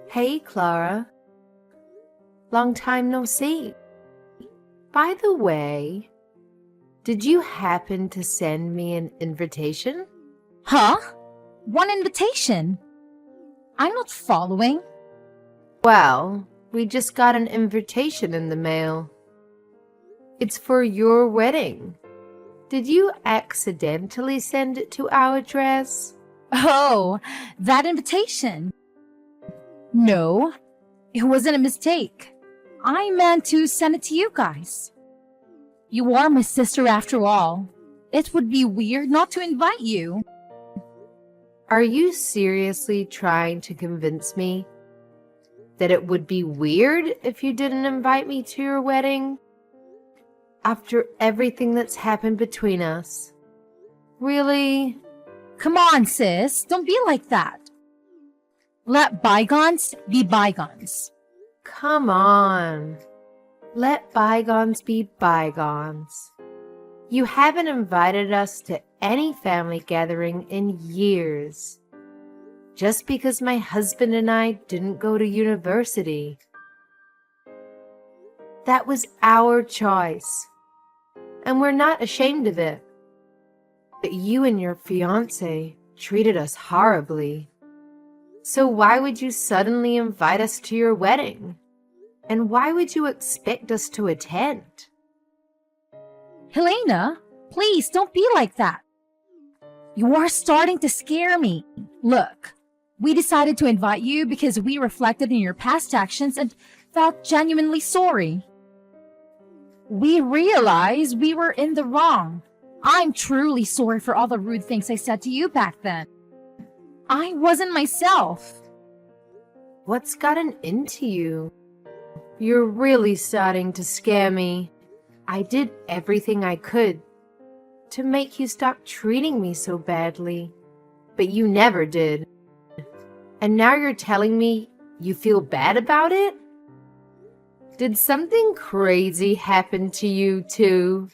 Hey, Clara. Long time no see. By the way, did you happen to send me an invitation? Huh? One invitation? I'm not following. Well, we just got an invitation in the mail. It's for your wedding. Did you accidentally send it to our address? Oh, that invitation. No, it wasn't a mistake. I meant to send it to you guys. You are my sister after all. It would be weird not to invite you. Are you seriously trying to convince me that it would be weird if you didn't invite me to your wedding? After everything that's happened between us? Really? Come on, sis. Don't be like that. Let bygones be bygones. Come on. Let bygones be bygones. You haven't invited us to any family gathering in years. Just because my husband and I didn't go to university. That was our choice. And we're not ashamed of it. But you and your fiancé treated us horribly. So why would you suddenly invite us to your wedding? And why would you expect us to attend? Helena, please don't be like that. You are starting to scare me. Look, we decided to invite you because we reflected on your past actions and felt genuinely sorry. We realized we were in the wrong. I'm truly sorry for all the rude things I said to you back then. I wasn't myself. What's gotten into you? You're really starting to scare me. I did everything I could to make you stop treating me so badly, but you never did. And now you're telling me you feel bad about it? Did something crazy happen to you too?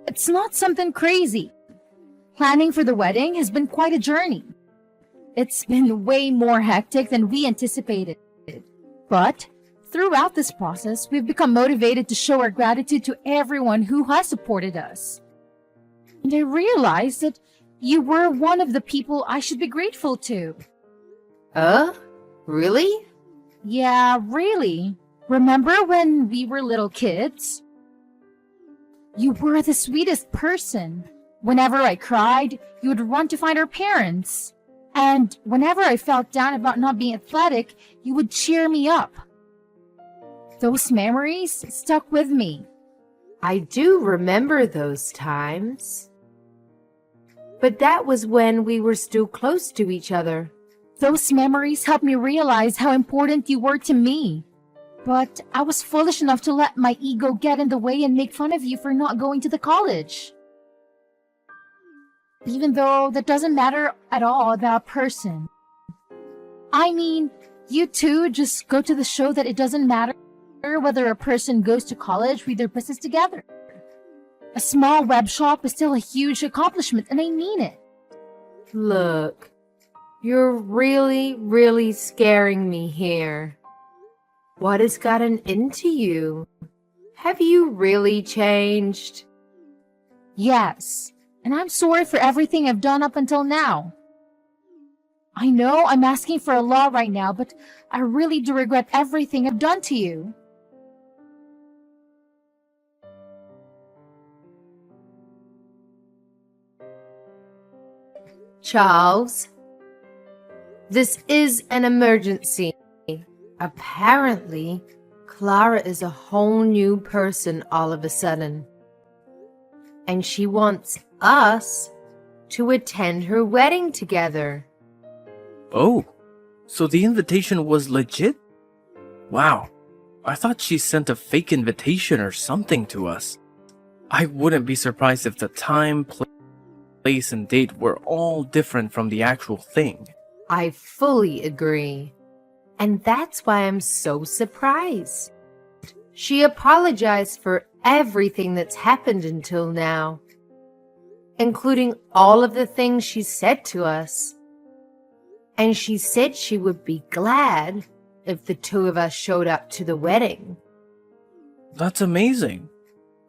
It's not something crazy. Planning for the wedding has been quite a journey. It's been way more hectic than we anticipated. But throughout this process, we've become motivated to show our gratitude to everyone who has supported us. And I realized that you were one of the people I should be grateful to. Really? Yeah, really. Remember when we were little kids? You were the sweetest person. Whenever I cried, you would run to find our parents. And whenever I felt down about not being athletic, you would cheer me up. Those memories stuck with me. I do remember those times. But that was when we were still close to each other. Those memories helped me realize how important you were to me. But I was foolish enough to let my ego get in the way and make fun of you for not going to the college. Even though that doesn't matter at all about a person. I mean, you two just go to the show that it doesn't matter whether a person goes to college with their business together. A small web shop is still a huge accomplishment, and I mean it. Look, you're really scaring me here. What has gotten into you? Have you really changed? Yes, and I'm sorry for everything I've done up until now. I know I'm asking for a lot right now, but I really do regret everything I've done to you. Charles, this is an emergency. Apparently, Clara is a whole new person all of a sudden. And she wants us to attend her wedding together. Oh, so the invitation was legit? Wow, I thought she sent a fake invitation or something to us. I wouldn't be surprised if the time, place, and date were all different from the actual thing. I fully agree. And that's why I'm so surprised. She apologized for everything that's happened until now, including all of the things she said to us. And she said she would be glad if the two of us showed up to the wedding. That's amazing.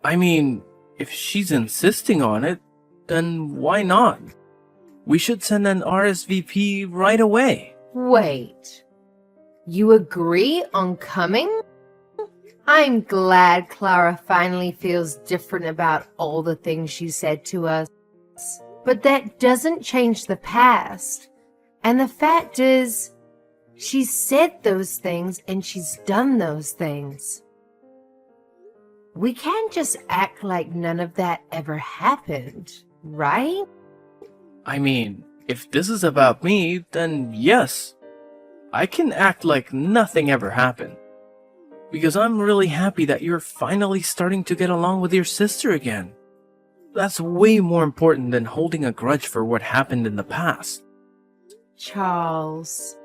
I mean, if she's insisting on it, then why not? We should send an RSVP right away. Wait, you agree on coming? I'm glad Clara finally feels different about all the things she said to us. But that doesn't change the past. And the fact is, she said those things and she's done those things. We can't just act like none of that ever happened, right? I mean, if this is about me, then yes. I can act like nothing ever happened. Because I'm really happy that you're finally starting to get along with your sister again. That's way more important than holding a grudge for what happened in the past. Charles.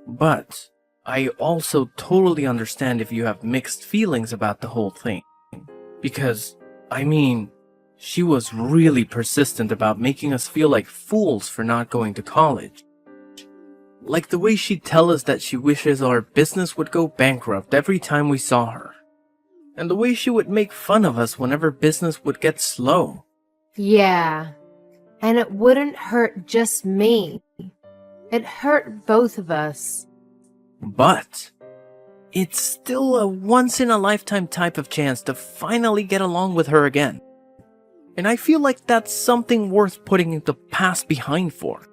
But I also totally understand if you have mixed feelings about the whole thing. Because, I mean, she was really persistent about making us feel like fools for not going to college. Like the way she'd tell us that she wishes our business would go bankrupt every time we saw her. And the way she would make fun of us whenever business would get slow. Yeah, and it wouldn't hurt just me. It hurt both of us. But it's still a once-in-a-lifetime type of chance to finally get along with her again. And I feel like that's something worth putting the past behind for.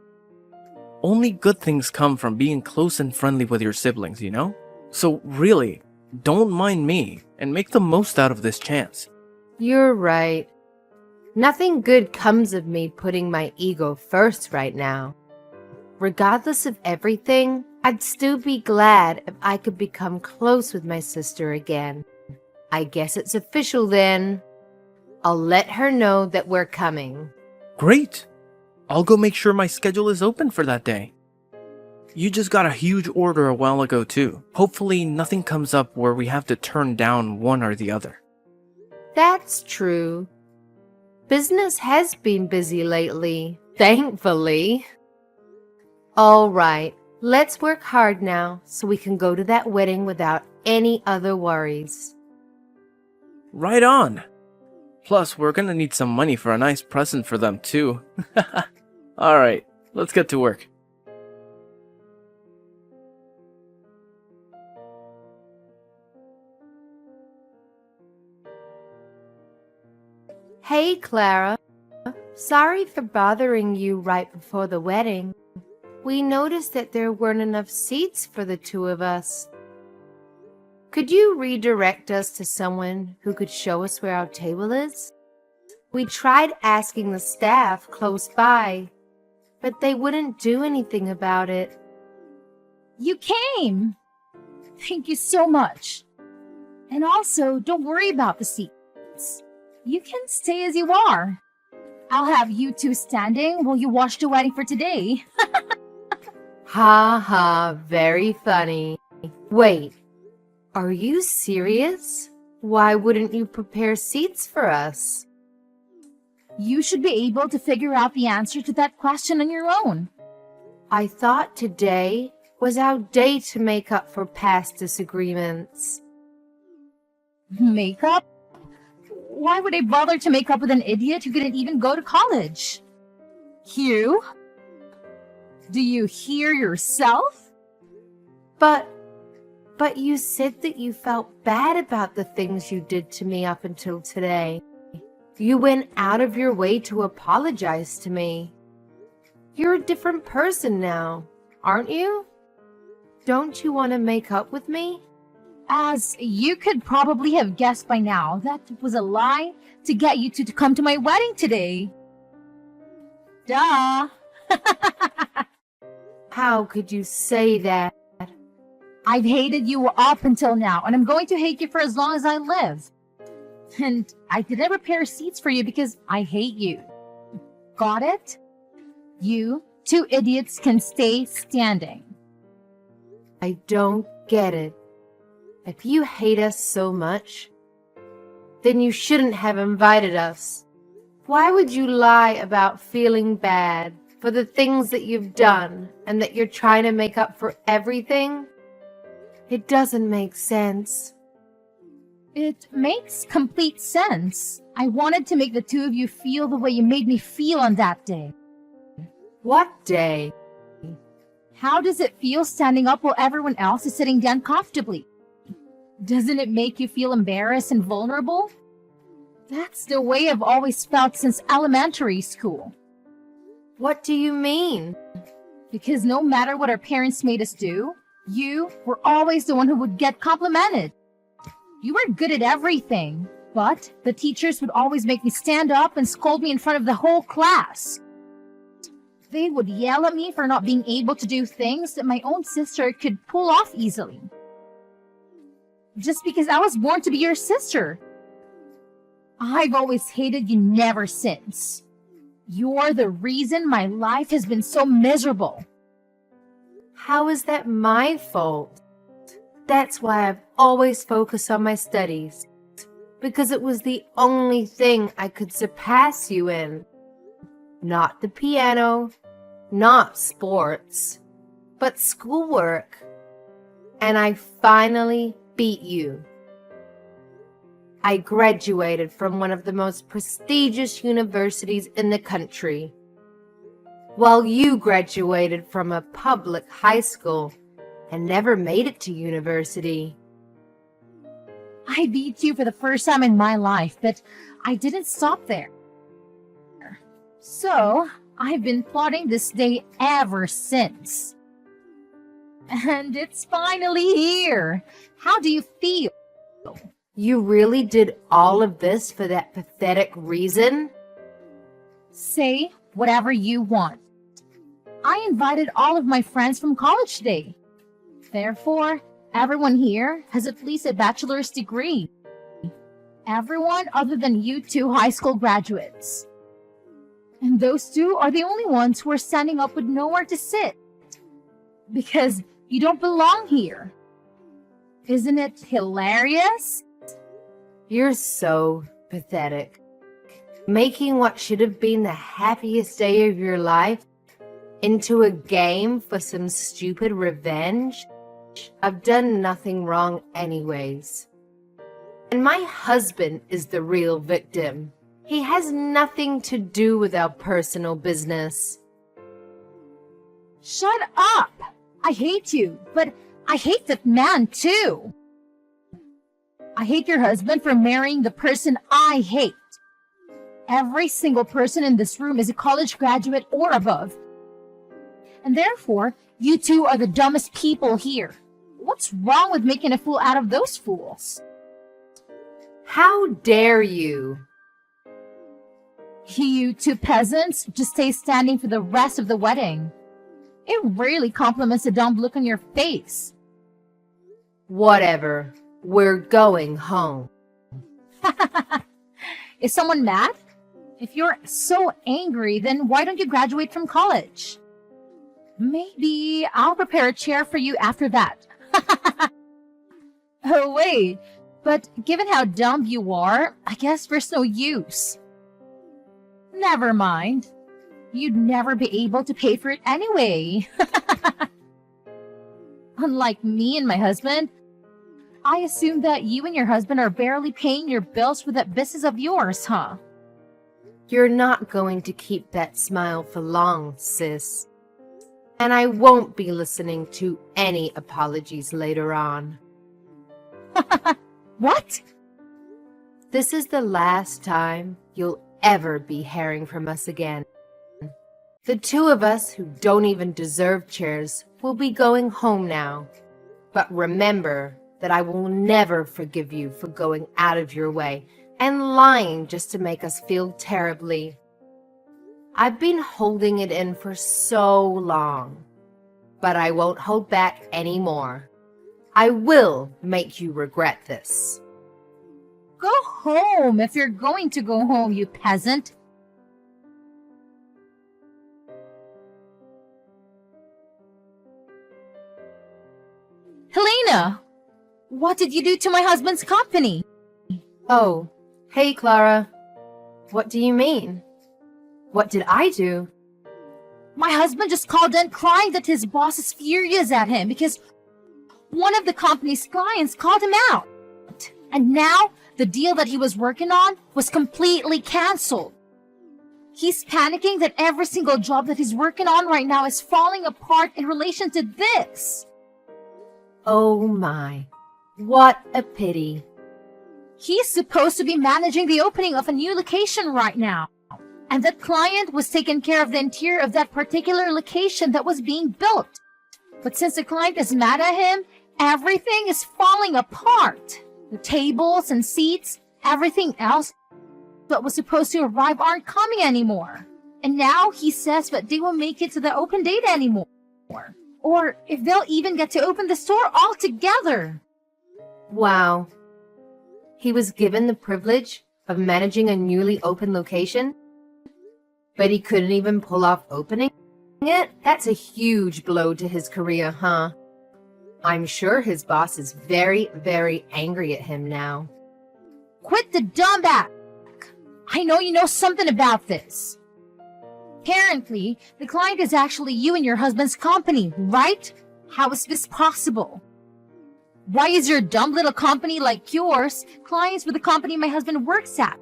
Only good things come from being close and friendly with your siblings, you know? So really, don't mind me and make the most out of this chance. You're right. Nothing good comes of me putting my ego first right now. Regardless of everything, I'd still be glad if I could become close with my sister again. I guess it's official then. I'll let her know that we're coming. Great! I'll go make sure my schedule is open for that day. You just got a huge order a while ago too. Hopefully nothing comes up where we have to turn down one or the other. That's true. Business has been busy lately, thankfully. All right, let's work hard now so we can go to that wedding without any other worries. Right on! Plus, we're gonna need some money for a nice present for them too. Alright, let's get to work. Hey, Clara. Sorry for bothering you right before the wedding. We noticed that there weren't enough seats for the two of us. Could you redirect us to someone who could show us where our table is? We tried asking the staff close by, but they wouldn't do anything about it. You came! Thank you so much. And also, don't worry about the seats. You can stay as you are. I'll have you two standing while you watch the wedding for today. Ha ha, very funny. Wait, are you serious? Why wouldn't you prepare seats for us? You should be able to figure out the answer to that question on your own. I thought today was our day to make up for past disagreements. Make up? Why would I bother to make up with an idiot who couldn't even go to college? Hugh? Do you hear yourself? But you said that you felt bad about the things you did to me up until today. You went out of your way to apologize to me. You're a different person now, aren't you? Don't you want to make up with me? As you could probably have guessed by now, that was a lie to get you two to come to my wedding today. Duh! How could you say that? I've hated you up until now, and I'm going to hate you for as long as I live. And I didn't prepare seats for you because I hate you. Got it? You two idiots can stay standing. I don't get it. If you hate us so much, then you shouldn't have invited us. Why would you lie about feeling bad for the things that you've done and that you're trying to make up for everything? It doesn't make sense. It makes complete sense. I wanted to make the two of you feel the way you made me feel on that day. What day? How does it feel standing up while everyone else is sitting down comfortably? Doesn't it make you feel embarrassed and vulnerable? That's the way I've always felt since elementary school. What do you mean? Because no matter what our parents made us do, you were always the one who would get complimented. You were good at everything, but the teachers would always make me stand up and scold me in front of the whole class. They would yell at me for not being able to do things that my own sister could pull off easily. Just because I was born to be your sister. I've always hated you ever since. You're the reason my life has been so miserable. How is that my fault? That's why I've always focused on my studies, because it was the only thing I could surpass you in. Not the piano, not sports, but schoolwork. And I finally beat you. I graduated from one of the most prestigious universities in the country, while you graduated from a public high school and never made it to university. I beat you for the first time in my life, but I didn't stop there. So, I've been plotting this day ever since. And it's finally here. How do you feel? You really did all of this for that pathetic reason? Say whatever you want. I invited all of my friends from college day. Therefore, everyone here has at least a bachelor's degree. Everyone other than you two high school graduates. And those two are the only ones who are standing up with nowhere to sit. Because you don't belong here. Isn't it hilarious? You're so pathetic. Making what should have been the happiest day of your life into a game for some stupid revenge? I've done nothing wrong anyways. And my husband is the real victim. He has nothing to do with our personal business. Shut up! I hate you, but I hate that man too. I hate your husband for marrying the person I hate. Every single person in this room is a college graduate or above. And therefore, you two are the dumbest people here. What's wrong with making a fool out of those fools? How dare you? You two peasants just stay standing for the rest of the wedding. It really compliments the dumb look on your face. Whatever. We're going home. Is someone mad? If you're so angry, then why don't you graduate from college? Maybe I'll prepare a chair for you after that. Oh, wait. But given how dumb you are, I guess there's no use. Never mind. You'd never be able to pay for it anyway. Unlike me and my husband, I assume that you and your husband are barely paying your bills for that business of yours, huh? You're not going to keep that smile for long, sis. And I won't be listening to any apologies later on. What? This is the last time you'll ever be hearing from us again. The two of us who don't even deserve chairs will be going home now. But remember that I will never forgive you for going out of your way and lying just to make us feel terribly. I've been holding it in for so long, but I won't hold back anymore. I will make you regret this. Go home if you're going to go home, you peasant. Helena, what did you do to my husband's company? Oh, hey, Clara. What do you mean? What did I do? My husband just called in crying that his boss is furious at him because one of the company's clients called him out. And now the deal that he was working on was completely canceled. He's panicking that every single job that he's working on right now is falling apart in relation to this. Oh my, what a pity. He's supposed to be managing the opening of a new location right now. And that client was taking care of the interior of that particular location that was being built. But since the client is mad at him, everything is falling apart. The tables and seats, everything else that was supposed to arrive aren't coming anymore. And now he says that they won't make it to the open date anymore. Or if they'll even get to open the store altogether. Wow. He was given the privilege of managing a newly opened location, but he couldn't even pull off opening it? That's a huge blow to his career, huh? I'm sure his boss is very, very angry at him now. Quit the dumb act! I know you know something about this. Apparently, the client is actually you and your husband's company, right? How is this possible? Why is your dumb little company like yours clients with the company my husband works at?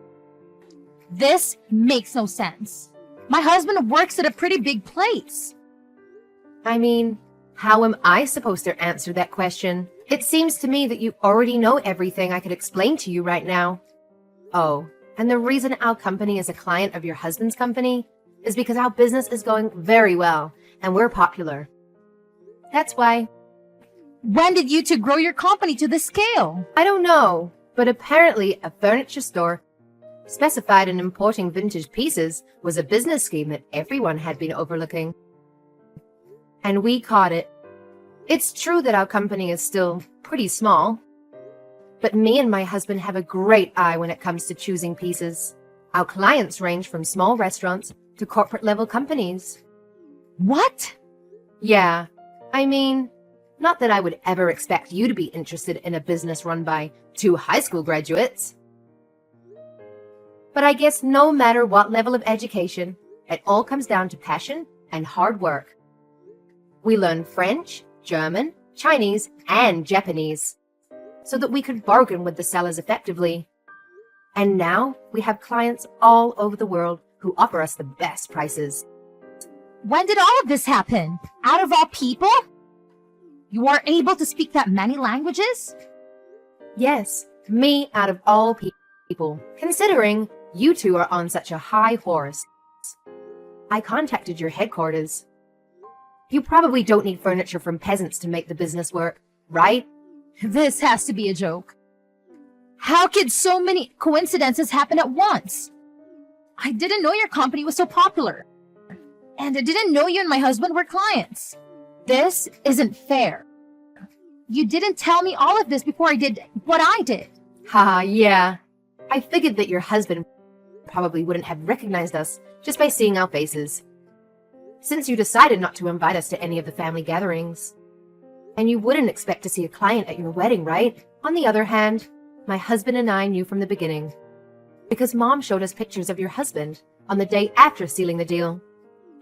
This makes no sense. My husband works at a pretty big place. I mean, how am I supposed to answer that question? It seems to me that you already know everything I could explain to you right now. Oh, and the reason our company is a client of your husband's company is because our business is going very well and we're popular. That's why. When did you two grow your company to this scale? I don't know, but apparently a furniture store specified in importing vintage pieces was a business scheme that everyone had been overlooking. And we caught it. It's true that our company is still pretty small, but me and my husband have a great eye when it comes to choosing pieces. Our clients range from small restaurants to corporate level companies. What? Yeah, I mean, not that I would ever expect you to be interested in a business run by 2 high school graduates. But I guess no matter what level of education, it all comes down to passion and hard work. We learn French, German, Chinese, and Japanese so that we could bargain with the sellers effectively. And now we have clients all over the world who offer us the best prices. When did all of this happen? Out of all people? You are able to speak that many languages? Yes, me out of all people, considering you two are on such a high horse. I contacted your headquarters. You probably don't need furniture from peasants to make the business work, right? This has to be a joke. How could so many coincidences happen at once? I didn't know your company was so popular. And I didn't know you and my husband were clients. This isn't fair. You didn't tell me all of this before I did what I did. Haha, yeah. I figured that your husband probably wouldn't have recognized us just by seeing our faces, since you decided not to invite us to any of the family gatherings. And you wouldn't expect to see a client at your wedding, right? On the other hand, my husband and I knew from the beginning, because Mom showed us pictures of your husband on the day after sealing the deal.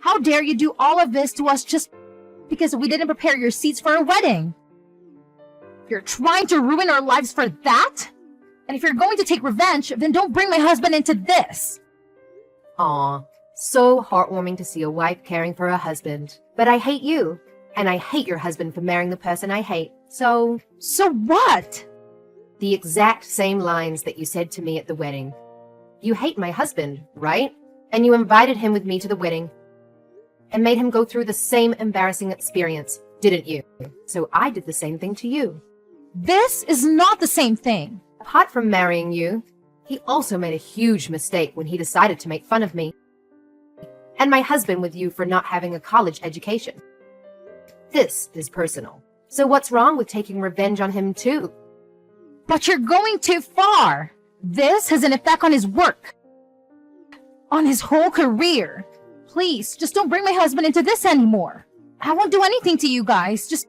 How dare you do all of this to us just because we didn't prepare your seats for a wedding? You're trying to ruin our lives for that? And if you're going to take revenge, then don't bring my husband into this. Aw, so heartwarming to see a wife caring for her husband. But I hate you, and I hate your husband for marrying the person I hate. So what? The exact same lines that you said to me at the wedding. You hate my husband, right? And you invited him with me to the wedding and made him go through the same embarrassing experience, didn't you? So I did the same thing to you. This is not the same thing. Apart from marrying you, he also made a huge mistake when he decided to make fun of me and my husband with you for not having a college education. This is personal. So what's wrong with taking revenge on him too? But you're going too far. This has an effect on his work, on his whole career. Please, just don't bring my husband into this anymore. I won't do anything to you guys. Just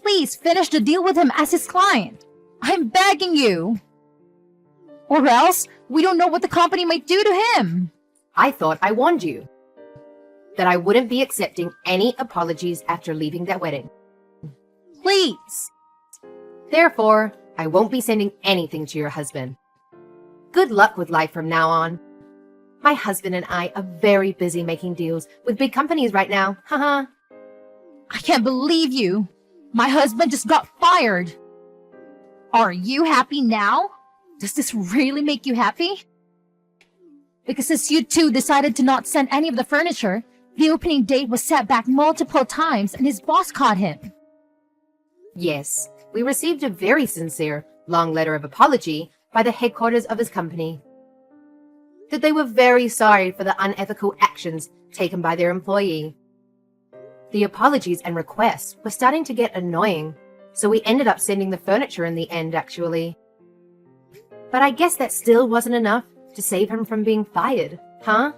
please finish the deal with him as his client. I'm begging you. Or else, we don't know what the company might do to him. I thought I warned you that I wouldn't be accepting any apologies after leaving that wedding. Please, Therefore, I won't be sending anything to your husband. Good luck with life from now on. My husband and I are very busy making deals with big companies right now. Haha. I can't believe you. My husband just got fired. Are you happy now? Does this really make you happy? Because since you two decided to not send any of the furniture, the opening date was set back multiple times and his boss caught him. Yes, we received a very sincere, long letter of apology by the headquarters of his company. That they were very sorry for the unethical actions taken by their employee. The apologies and requests were starting to get annoying, so we ended up sending the furniture in the end, actually. But I guess that still wasn't enough to save him from being fired, huh?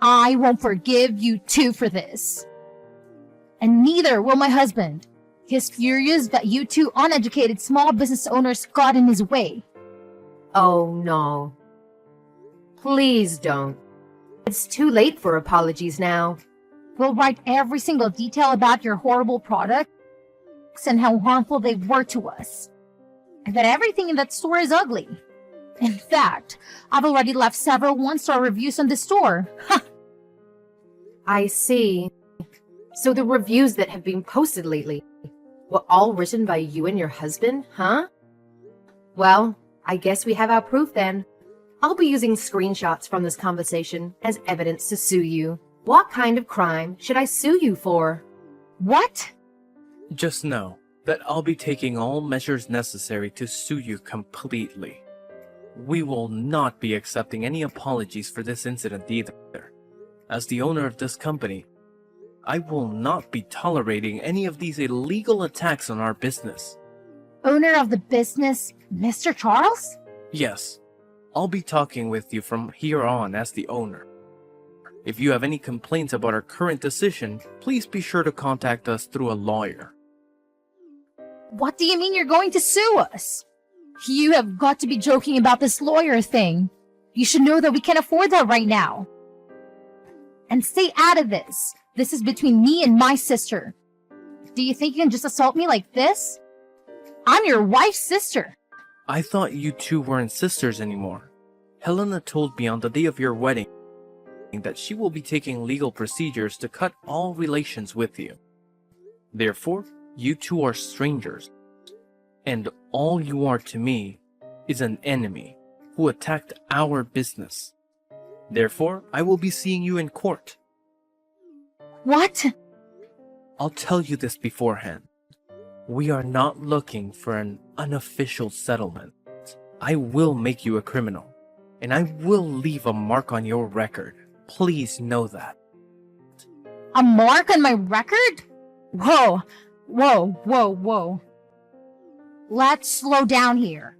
I won't forgive you two for this. And neither will my husband. He's furious that you two uneducated small business owners got in his way. Oh no. Please don't. It's too late for apologies now. We'll write every single detail about your horrible products and how harmful they were to us. And that everything in that store is ugly. In fact, I've already left several one-star reviews on the store. I see. So the reviews that have been posted lately were all written by you and your husband, huh? Well, I guess we have our proof then. I'll be using screenshots from this conversation as evidence to sue you. What kind of crime should I sue you for? What? Just know that I'll be taking all measures necessary to sue you completely. We will not be accepting any apologies for this incident either. As the owner of this company, I will not be tolerating any of these illegal attacks on our business. Owner of the business, Mr. Charles? Yes, I'll be talking with you from here on as the owner. If you have any complaints about our current decision, please be sure to contact us through a lawyer. What do you mean you're going to sue us? You have got to be joking about this lawyer thing. You should know that we can't afford that right now. And stay out of this. This is between me and my sister. Do you think you can just assault me like this? I'm your wife's sister. I thought you two weren't sisters anymore. Helena told me on the day of your wedding that she will be taking legal procedures to cut all relations with you. Therefore, you two are strangers. And all you are to me is an enemy who attacked our business. Therefore, I will be seeing you in court. What? I'll tell you this beforehand. We are not looking for an unofficial settlement. I will make you a criminal, and I will leave a mark on your record. Please know that. A mark on my record? Whoa, whoa, whoa, whoa. Let's slow down here.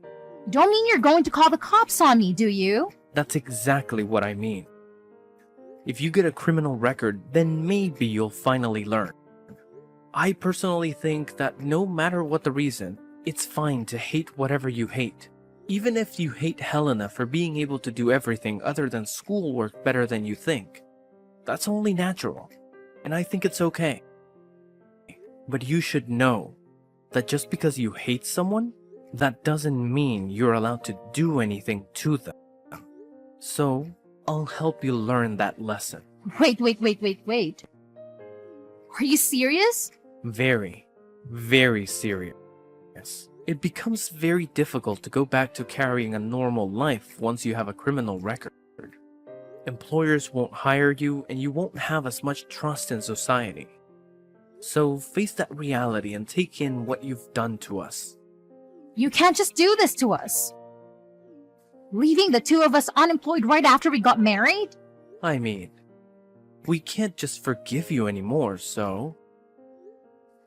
Don't mean you're going to call the cops on me, do you? That's exactly what I mean. If you get a criminal record, then maybe you'll finally learn. I personally think that no matter what the reason, it's fine to hate whatever you hate. Even if you hate Helena for being able to do everything other than schoolwork better than you think. That's only natural, and I think it's okay. But you should know that just because you hate someone, that doesn't mean you're allowed to do anything to them. So, I'll help you learn that lesson. Wait. Are you serious? Very, very serious. It becomes very difficult to go back to carrying a normal life once you have a criminal record. Employers won't hire you and you won't have as much trust in society. So face that reality and take in what you've done to us. You can't just do this to us. Leaving the two of us unemployed right after we got married? I mean, we can't just forgive you anymore, so...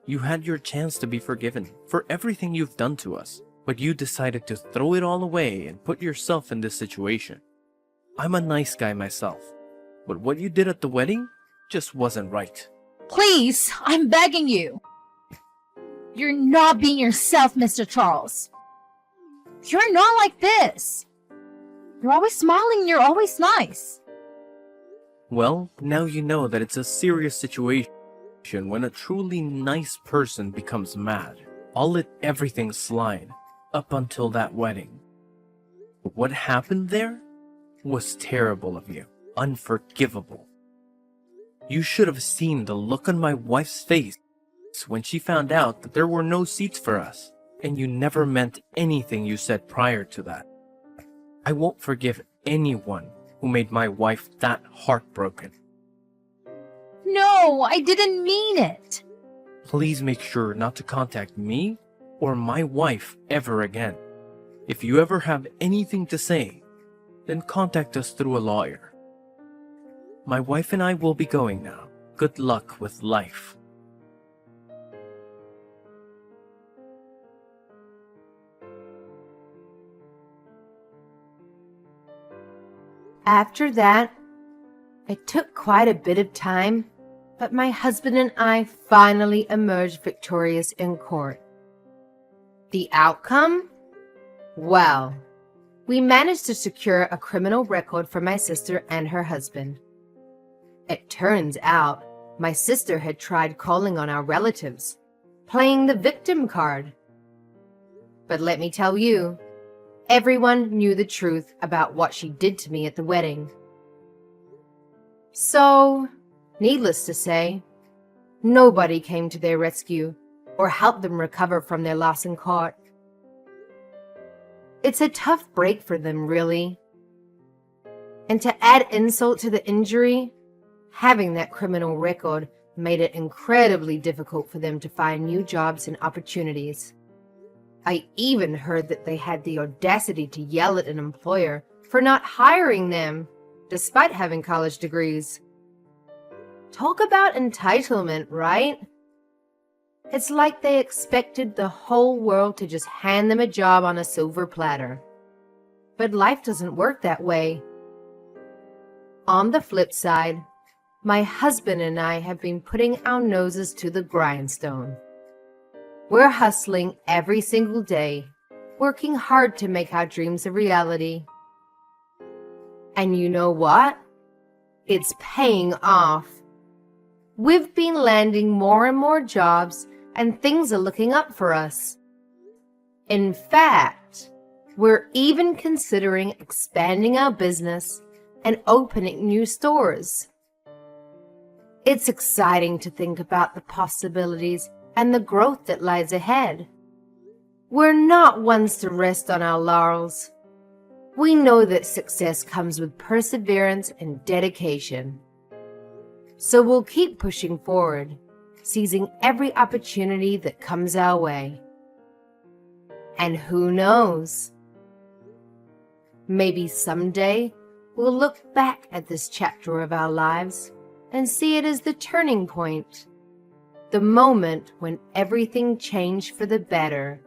You had your chance to be forgiven for everything you've done to us, but you decided to throw it all away and put yourself in this situation. I'm a nice guy myself, but what you did at the wedding just wasn't right. Please, I'm begging you. You're not being yourself, Mr. Charles. You're not like this. You're always smiling and you're always nice. Well, now you know that it's a serious situation when a truly nice person becomes mad. I'll let everything slide up until that wedding. But what happened there was terrible of you, unforgivable. You should have seen the look on my wife's face when she found out that there were no seats for us, and you never meant anything you said prior to that. I won't forgive anyone who made my wife that heartbroken. No, I didn't mean it. Please make sure not to contact me or my wife ever again. If you ever have anything to say, then contact us through a lawyer. My wife and I will be going now. Good luck with life. After that, it took quite a bit of time, but my husband and I finally emerged victorious in court. The outcome? Well, we managed to secure a criminal record for my sister and her husband. It turns out my sister had tried calling on our relatives, playing the victim card. But let me tell you, everyone knew the truth about what she did to me at the wedding. So, needless to say, nobody came to their rescue or helped them recover from their loss in court. It's a tough break for them, really. And to add insult to the injury, having that criminal record made it incredibly difficult for them to find new jobs and opportunities. I even heard that they had the audacity to yell at an employer for not hiring them, despite having college degrees. Talk about entitlement, right? It's like they expected the whole world to just hand them a job on a silver platter. But life doesn't work that way. On the flip side, my husband and I have been putting our noses to the grindstone. We're hustling every single day, working hard to make our dreams a reality. And you know what? It's paying off. We've been landing more and more jobs, and things are looking up for us. In fact, we're even considering expanding our business and opening new stores. It's exciting to think about the possibilities and the growth that lies ahead. We're not ones to rest on our laurels. We know that success comes with perseverance and dedication. So we'll keep pushing forward, seizing every opportunity that comes our way. And who knows? Maybe someday we'll look back at this chapter of our lives and see it as the turning point, the moment when everything changed for the better